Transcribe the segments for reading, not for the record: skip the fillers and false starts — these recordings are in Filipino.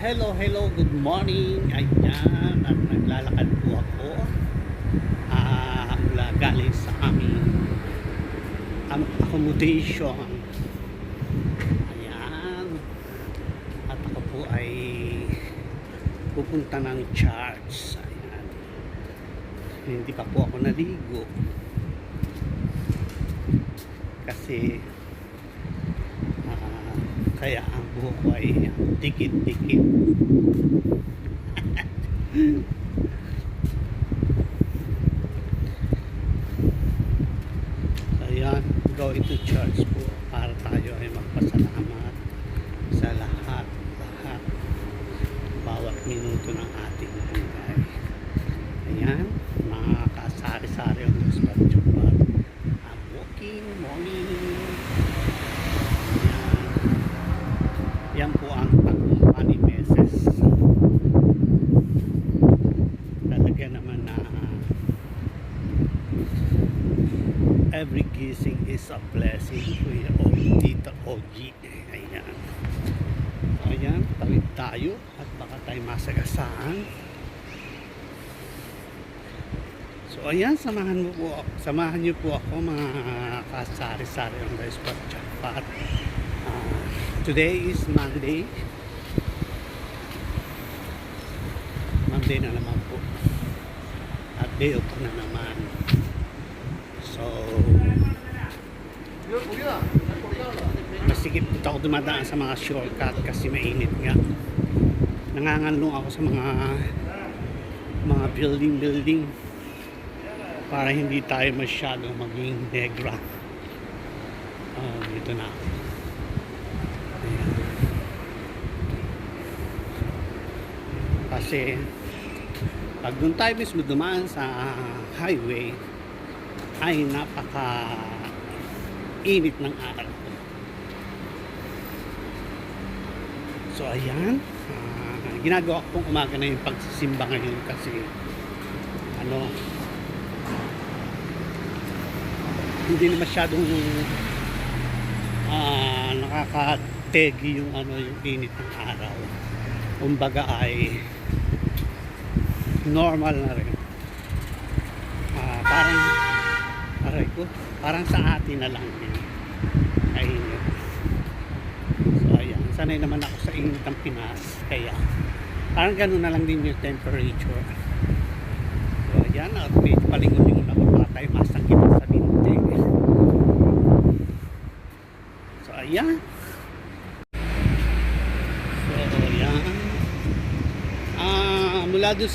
Hello, good morning. Ayan, at naglalakad po ako mula galing sa aming accommodation. Ayan, at ako po ay pupunta ng church. Ayan, hindi pa po ako naligo kasi kaya ang buhok ko ay dikit-dikit. Ayan, going to church po para tayo ay magpasalamat sa lahat bawat minuto ng ating buhay. Ayan, mga kasari-sari ang Diyos Patsyupat. I'm walking morning. Yan po ang tagumpani meses. Talaga naman na every gising is a blessing. Kuya Tita OG. Ayan. Ayan, tawid tayo at baka tayo masagasaan. So ayan, samahan niyo po ako mga kasari-sari ang guys Patsyupat. Today is Monday. Monday na naman po. At day off na naman. So, masikip po ako dumadaan sa mga shortcut kasi mainit nga. Nanganganlong ako sa mga building para hindi tayo masyadong maging negra. Dito na ako. Kasi pag doon tayo mismo dumaan sa highway ay napaka init ng araw. So ayan, ginagawa ko pong umaga na yung pagsisimba ngayon kasi hindi na masyadong nakakategi yung yung init ng araw. Kumbaga ay normal na rin. Parang sa atin na lang din ay init. So ayan, sanay naman ako sa init ng Pinas, kaya parang ganun na lang din yung temperature. So ayan, at medyo palingon-lingon ako para tayo masangkit sa binti. So ayan, mula doon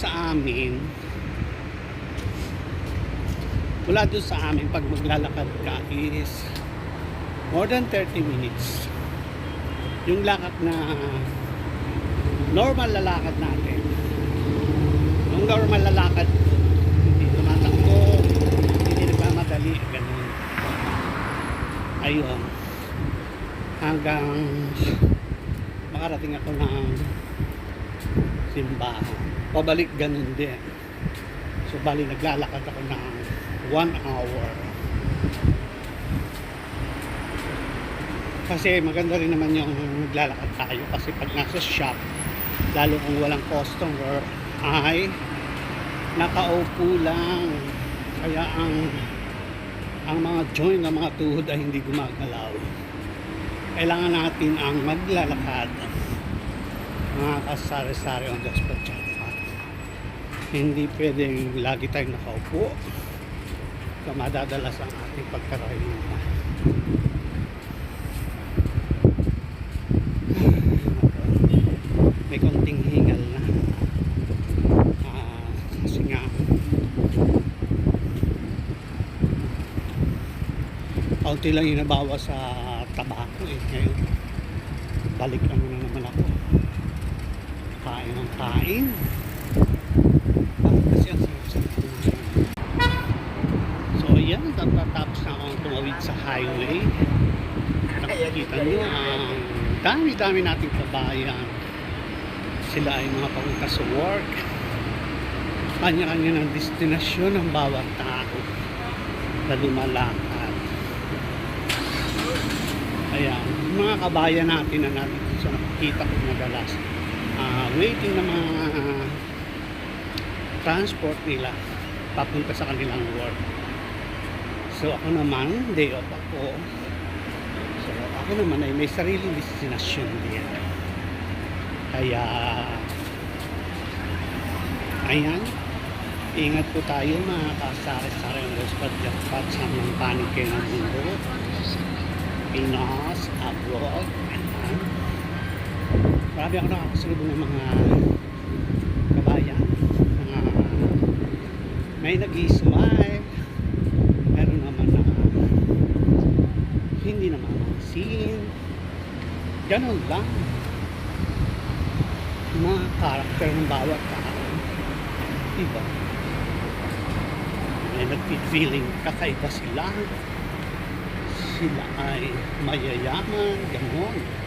sa amin pag maglalakad ka is more than 30 minutes. Yung lakad na normal lalakad natin, yung normal lalakad, hindi tumatakbo, hindi nagmamadali, ganun. Ayun, hanggang makarating ako ng simbahan. Pabalik ganun din. So bali naglalakad ako ng 1 hour. Kasi maganda rin naman yung naglalakad tayo kasi pag nasa shop, lalo kung walang customer, ay nakaupo lang. Kaya ang mga joint ng mga tuhod ay hindi gumagalaw. Kailangan natin ang maglalakad, mga kasari-sari ang Diyos Patsyupat. Hindi pwedeng lagi tayong nakaupo so madadalas ang ating pagkakahinga. May konting hingal na kasi nga kaunti lang yung nabawa sa tabako ngayon balik lang na naman ako kain ng kain kasi ang sarap-sarap. So ayan, tapos na akong tumawid sa highway. Nakikita nyo ang dami-dami nating kabayan. Sila ay mga papunta sa work. Kanya-kanya ng destinasyon ng bawat tao na lumalakad. Ayan, mga kabayan natin na natin sa nakikita ko madalas waiting na mga transport nila papunta sa kanilang work. So ako naman, day off ako. So ako naman ay may sariling destinasyon din. Kaya ayan, ingat po tayo mga kasari-sari ng spot sa mga panig kayo ng mundo. Pinas, abroad. Ayan. Marami ako nakakasalubong ng mga kabayan. May nag-i-smile. Meron naman na hindi naman masin. Ganon lang. Mga karakter ng bawat tao. Iba. May nag-feeling kakaiba sila. Sila ay mayayaman. Ganon.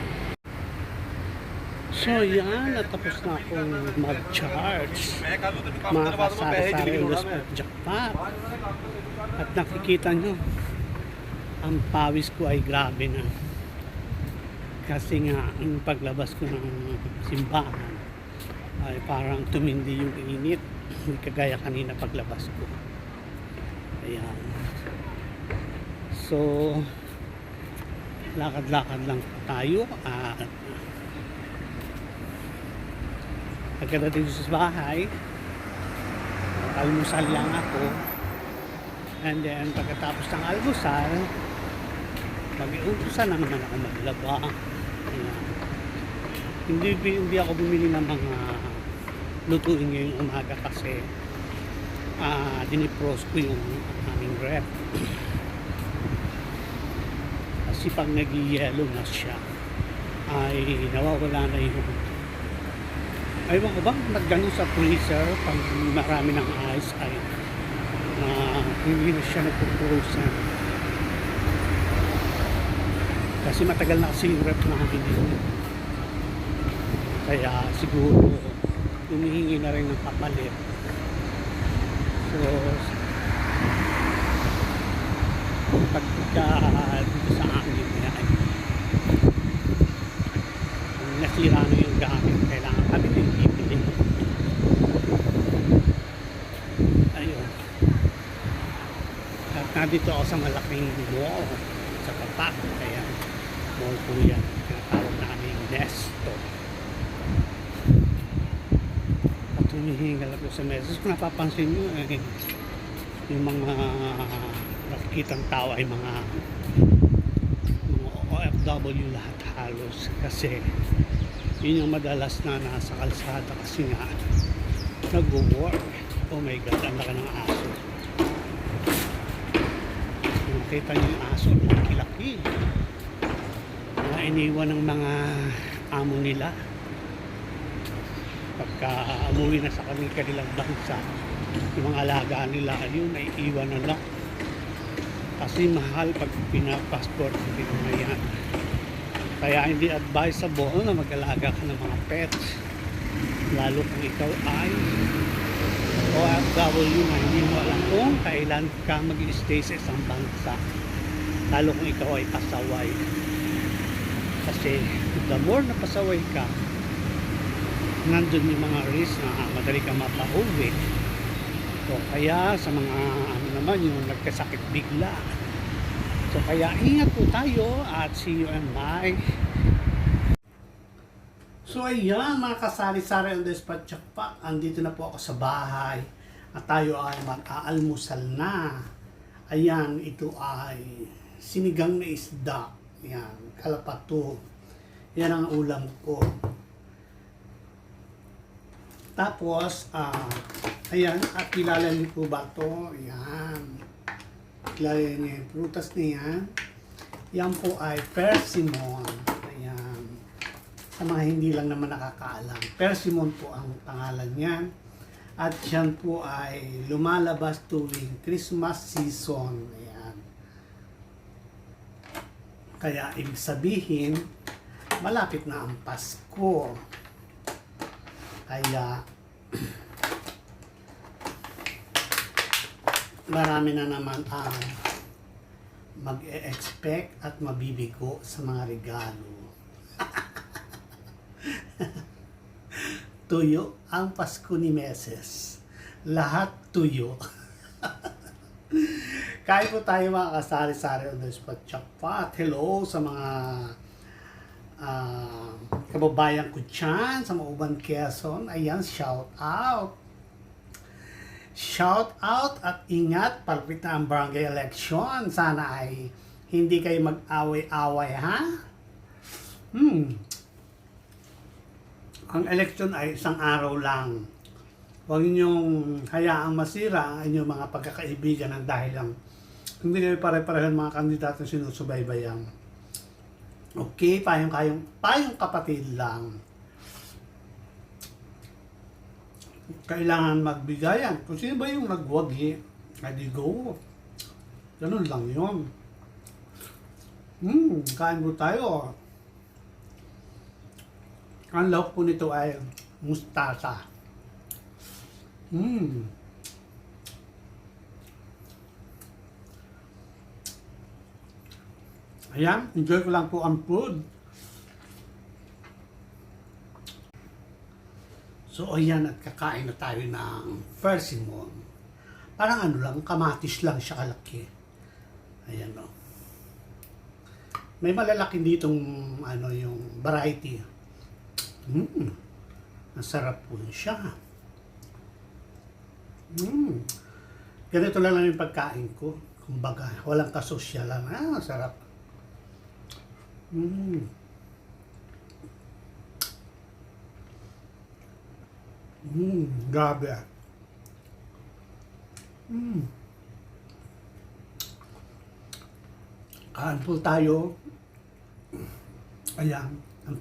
So yan, natapos na akong mag-charge mga kasari-sari ulos at jackpot. At nakikita nyo, ang pawis ko ay grabe na. Kasi nga, ang paglabas ko ng simbahan ay parang tumindi yung init. Hindi kagaya kanina paglabas ko. Ayan. So, lakad-lakad lang tayo at pagkadating sa bahay, almusal lang ako. And then, pagkatapos ng almusal, mag-iutusan na naman ako maglaba. Hindi ako bumili ng mga lutuin ngayong umaga kasi dinipros ko yung aming rep. Kasi pag nag-yellow na siya, ay nawawala na yung aywan ko ba, nagganon sa freezer pag marami ng ice ay hindi na siya nagpo-frozen. Kasi matagal na kasi yung rep namin yun. Kaya siguro humihingi na rin ng kapalit. So pagka dito sa amin ay nasira na yung gamit, kailangan kami din ibili. Ayun. At nandito ako sa malaking mall sa tapat, kaya mall po yan, tinatawag namin Nesto. At humihingal ako sa message. Kung napapansin nyo yung mga nakikitang tao ay mga OFW lahat halos, kasi yun yung madalas na nasa kalsada kasi nga nag-work. Oh my god, ang laki ng aso. Nakita niyo yung aso, laki-laki na iniwan ng mga amo nila pagka umuwi na sa kanilang bansa. Yung mga alaga nila, yun ay iwan na lang kasi mahal pag pinapassport dito na yan. Kaya hindi advisable na mag-alaga ka ng mga pets, lalo kung ikaw ay OFW na hindi mo alam kung kailan ka mag-stay sa isang bansa, lalo kung ikaw ay pasaway. Kasi the more na pasaway ka, nandun yung mga risk na madali ka mapauwi. So kaya sa mga ano naman yung nagkasakit bigla, so kaya ingat po tayo at see you and bye. So ayan mga kasari-sari on the spot jackpot, andito na po ako sa bahay at tayo ay mag-aalmusal na. Ayan, ito ay sinigang na isda. Ayan, kalapato. Yan ang ulam ko. Tapos, ayan, at kilala niyo po ba ito? Ayan. Kilala niyo yung prutas na yan. Yan po ay persimmon. Ayan. Sa mga hindi lang naman nakakaalam. Persimmon po ang pangalan niyan. At yan po ay lumalabas tuwing Christmas season. Ayan. Kaya ibig sabihin, malapit na ang Pasko. Kaya marami na naman ang mag-e-expect at mabibigo sa mga regalo. tuyo ang Pasko ni Meses. Lahat tuyo. Kain po tayo mga kasari-sari on the spot jackpot. Hello sa mga kababayan ko dyan sa Mauban, Quezon. Ayan, shout out. Shout out at ingat, palapit na ang barangay election. Sana ay hindi kayo mag-away-away, ha? Ang election ay isang araw lang. Huwag ninyong hayaang masira ang inyong mga pagkakaibigan ng dahil lang hindi kayo pare-parehan mga kandidato sinusubaybayan. Okay, payong kapatid lang. Kailangan magbigayan. Kung sino ba yung nagwagi, edi go. Ganun lang yun. Kain po tayo. Ang lahok po nito ay mustasa. Ayan, enjoy ko lang po ang food. So, ayan, at kakain na tayo ng persimmon. Parang ano lang, kamatis lang siya kalaki. Ayan, o. May malalaki ditong, yung variety. Ang sarap po siya. Ganito lang yung pagkain ko. Kumbaga, walang kasosyalan. Sarap. Grabe. Kain po tayo. Ayan. Ang